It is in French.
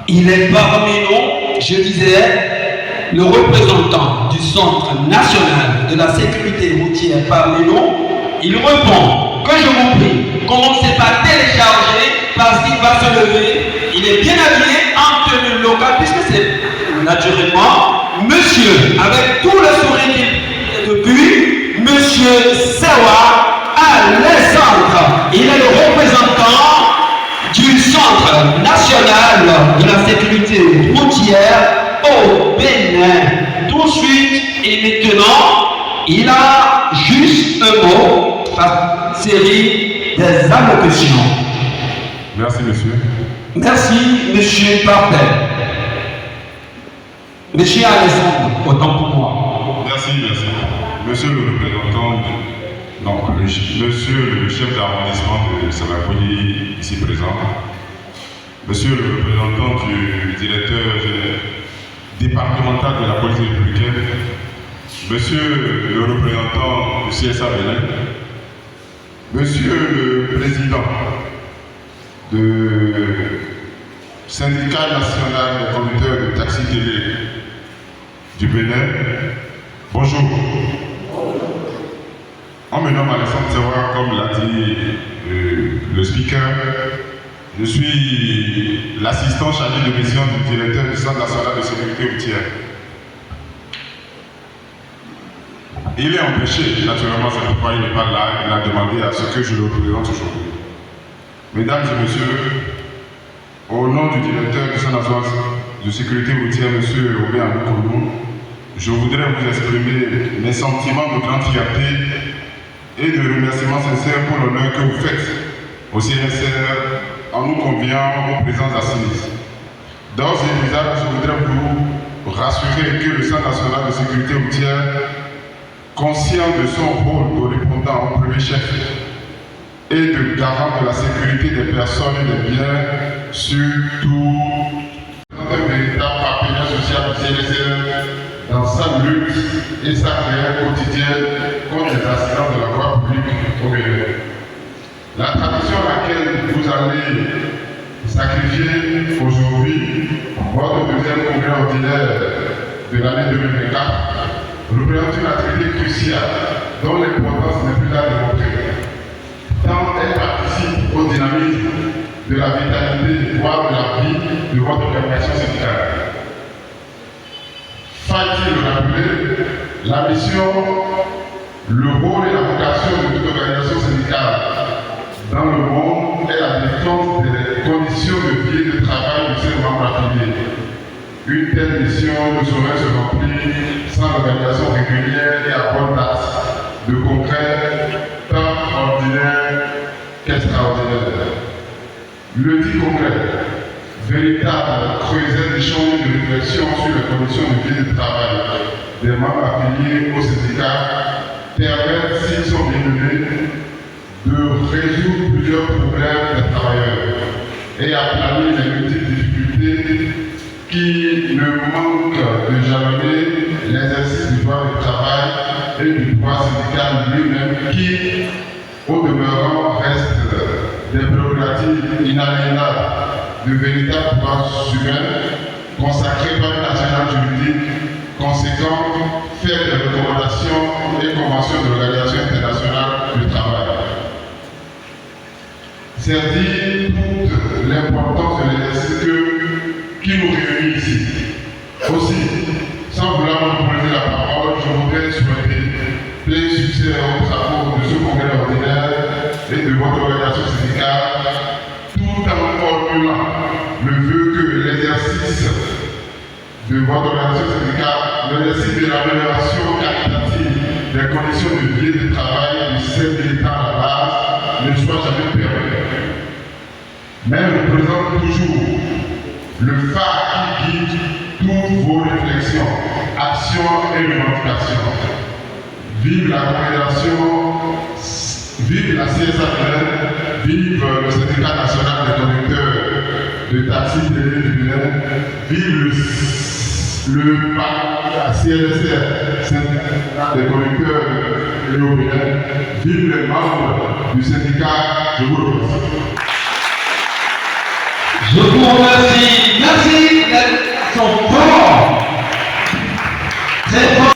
Il est parmi nous, je disais, le représentant du Centre national de la sécurité routière parmi nous. Il répond que je vous prie, commencez par télécharger parce qu'il va se lever. Il est bien habillé en tenue locale puisque c'est naturellement monsieur, avec tout le sourire qu'il depuis, monsieur Sewa Alessandre. Il est le représentant du Centre national de la sécurité routière au Bénin. Tout de suite et maintenant, il a juste un mot par série des allocutions. Merci, monsieur. Merci, monsieur Parpel. Monsieur Alessandre, autant pour moi. Merci. Monsieur le représentant, monsieur le chef d'arrondissement de Samacoli, ici présent. Monsieur le représentant du directeur départemental de la police républicaine. Monsieur le représentant du CSA Bénin. Monsieur le président du syndicat national des conducteurs de taxi télé du Bénin. Bonjour. On me nomme Alessandre Sewa, comme l'a dit le speaker. Je suis l'assistant chargé de mission du directeur du Centre national de sécurité routière. Il est empêché, naturellement, c'est pourquoi il n'est pas là. Il a demandé à ce que je le représente aujourd'hui. Mesdames et messieurs, au nom du directeur du Centre national de sécurité routière, M. Robert Anukoulou, je voudrais vous exprimer mes sentiments de grande fierté et de remerciements sincères pour l'honneur que vous faites au CNSR en nous conviant aux présences assises. D'ores et déjà, je voudrais vous rassurer que le Centre national de sécurité routière, conscient de son rôle de répondant au premier chef et de garant de la sécurité des personnes et des biens, surtout un véritable partenaire social du CNSR dans sa lutte et sa carrière quotidienne contre les accidents de la voie publique au Bénin. La tradition à laquelle vous allez sacrifier aujourd'hui votre deuxième congrès ordinaire de l'année 2024 représente une activité cruciale dont l'importance n'est plus à démontrer, tant elle participe au dynamisme de la vitalité, voire de la vie de votre organisation syndicale. Faut-il le rappeler, la mission, le rôle et la vocation de toute organisation syndicale dans le monde est la défense des conditions de vie et de travail de ses membres affiliés. Une telle mission ne saurait se remplir sans l'organisation régulière et à bonne date de congrès tant ordinaires qu'extraordinaires. Le dit congrès, véritable creuset d'échange et de réflexion sur les conditions de vie et de travail des membres affiliés au syndicat, permet, s'ils sont bien menés, de résoudre plusieurs problèmes des travailleurs et aplanir les multiples difficultés qui ne manquent de jalonner l'exercice du droit du travail et du droit syndical lui-même qui, au demeurant, reste des prérogatives inaliénables de véritables droits humains consacrés par le national juridique. Conséquent, faire des recommandations et conventions de l'Organisation internationale du travail. C'est dire toute l'importance de l'exercice qui nous réunit ici. Aussi, sans vouloir monopoliser la parole, je voudrais souhaiter plein succès aux travaux de ce congrès ordinaire et de votre organisation syndicale, tout en formulant le vœu que l'exercice de votre organisation syndicale, l'exercice de l'amélioration qualitative des conditions de vie et de travail de ces militants à la base ne soit jamais permis. Mais représente toujours le phare qui guide toutes vos réflexions, actions et revendications. Vive la coordination, vive la CSA, vive le syndicat national des conducteurs de taxi télé du Bénin, vive le CNSR, syndicat des conducteurs et au Bénin, vive les membres du syndicat. Je vous remercie. Je vous remercie. fidèle